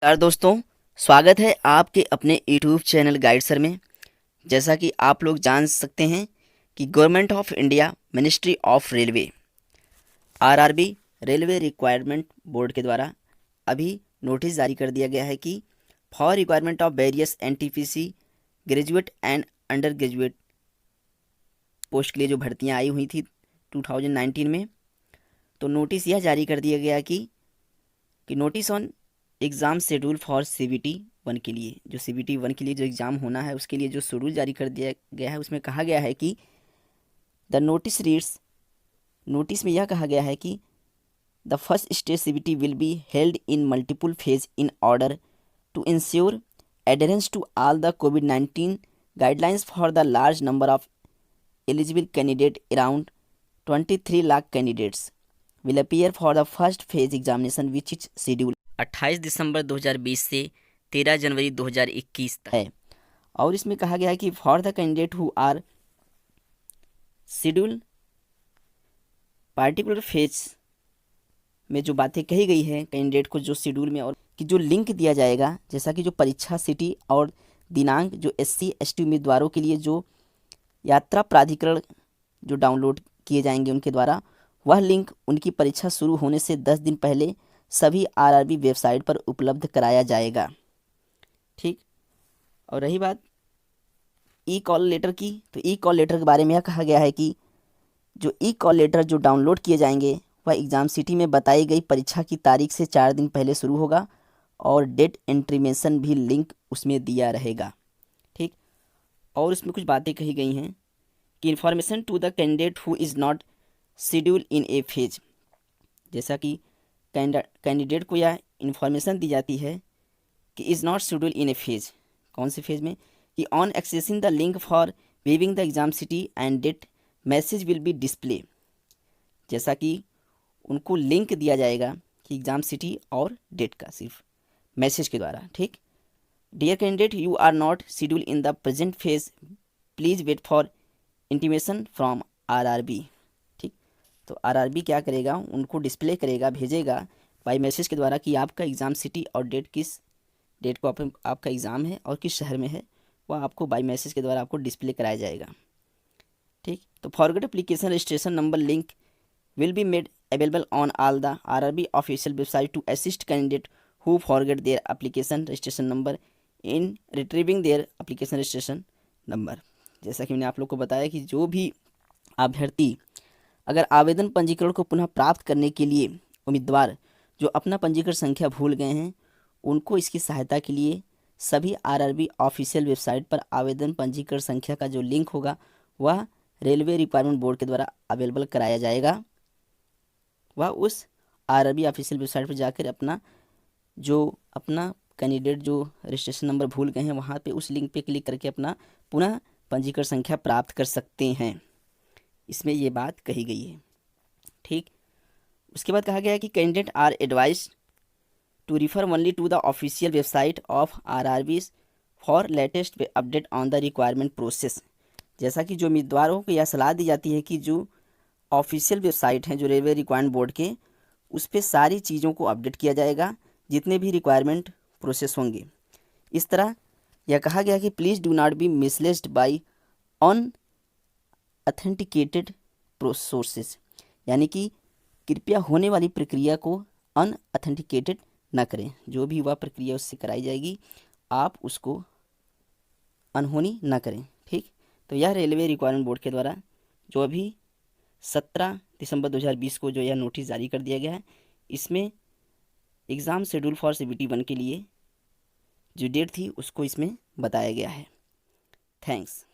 यार दोस्तों, स्वागत है आपके अपने यूट्यूब चैनल गाइड सर में। जैसा कि आप लोग जान सकते हैं कि government of India ministry of railway RRB railway requirement board के द्वारा अभी नोटिस जारी कर दिया गया है कि for requirement of various NTPC graduate and under graduate post के लिए जो भर्तियां आई हुई थी 2019 में, तो नोटिस यह जारी कर दिया गया कि notice on exam schedule for CBT one के लिए, जो सीबीटी वन के लिए जो एग्ज़ाम होना है उसके लिए जो शेड्यूल जारी कर दिया गया है, उसमें कहा गया है कि द नोटिस रीड्स, नोटिस में यह कहा गया है कि the first stage CBT will be held in multiple phase in order to ensure adherence to all the कोविड-19 guidelines for the large number of eligible candidate around 23 lakh candidates will appear for the first phase examination which is schedule 28 December 2020 से 13 जनवरी 2021 तक है। और इसमें कहा गया है कि for the candidate who are schedule particular phase में जो बातें कही गई है कैंडिडेट को जो शेड्यूल में, और कि जो लिंक दिया जाएगा, जैसा कि जो परीक्षा सिटी और दिनांक जो SC ST उम्मीदवारों के लिए जो यात्रा प्राधिकरण जो डाउनलोड किए जाएंगे उनके द्वारा, वह लिंक उनकी परीक्षा शुरू होने से 10 दिन पहले सभी आरआरबी वेबसाइट पर उपलब्ध कराया जाएगा। ठीक। और रही बात ई कॉल लेटर की, तो ई कॉल लेटर के बारे में यह कहा गया है कि जो ई कॉल लेटर जो डाउनलोड किए जाएंगे वह एग्ज़ाम सिटी में बताई गई परीक्षा की तारीख से 4 दिन पहले शुरू होगा और डेट एंट्रीमेशन भी लिंक उसमें दिया रहेगा। ठीक। और उसमें कुछ बातें कही गई हैं कि information to the candidate who is not schedule in a phase, जैसा कि कैंडिडेट को यह इन्फॉर्मेशन दी जाती है कि is not schedule in a phase, कौन से फेज में, कि on accessing the link for viewing the exam city and date message will be display, जैसा कि उनको लिंक दिया जाएगा कि एग्ज़ाम सिटी और डेट का सिर्फ मैसेज के द्वारा। ठीक। Dear candidate, you are not schedule in the present phase, please wait for intimation from RRB. ठीक। तो आरआरबी क्या करेगा, उनको डिस्प्ले करेगा, भेजेगा बाई मैसेज के द्वारा कि आपका एग्ज़ाम सिटी और डेट किस डेट को आपका एग्ज़ाम है और किस शहर में है, वह आपको बाई मैसेज के द्वारा आपको डिस्प्ले कराया जाएगा। ठीक। तो forget application registration number link will be made available on all the RRB official website to assist candidate who forget their application registration number in retrieving their application registration number. जैसा कि मैंने आप लोग को बताया कि जो भी अभ्यर्थी अगर आवेदन पंजीकरण को पुनः प्राप्त करने के लिए उम्मीदवार जो अपना पंजीकरण संख्या भूल गए हैं, उनको इसकी सहायता के लिए सभी आरआरबी ऑफिशियल वेबसाइट पर आवेदन पंजीकरण संख्या का जो लिंक होगा वह रेलवे रिक्वायरमेंट बोर्ड के द्वारा अवेलेबल कराया जाएगा। वह उस आरआरबी ऑफिशियल वेबसाइट पर जाकर अपना कैंडिडेट जो रजिस्ट्रेशन नंबर भूल गए हैं वहाँ पे उस लिंक पे क्लिक करके अपना पुनः पंजीकरण संख्या प्राप्त कर सकते हैं। इसमें ये बात कही गई है। ठीक। उसके बाद कहा गया है कि candidate are advise to refer only to the official website of RRB for latest update on the requirement process, जैसा कि जो उम्मीदवारों को यह सलाह दी जाती है कि जो ऑफिशियल वेबसाइट हैं जो रेलवे रिक्वायरमेंट बोर्ड के, उस पर सारी चीज़ों को अपडेट किया जाएगा जितने भी रिक्वायरमेंट प्रोसेस होंगे। इस तरह यह कहा गया कि please do not be misled by on authenticated sources, यानी कि कृपया होने वाली प्रक्रिया को अनऑथेंटिकेटेड न करें। जो भी वह प्रक्रिया उससे कराई जाएगी आप उसको अनहोनी न करें। ठीक। तो यह रेलवे रिक्वायरमेंट बोर्ड के द्वारा जो अभी 17 दिसंबर 2020 को जो यह नोटिस जारी कर दिया गया है, इसमें exam schedule for CBT one के लिए जो डेट थी उसको इसमें बताया गया है। थैंक्स।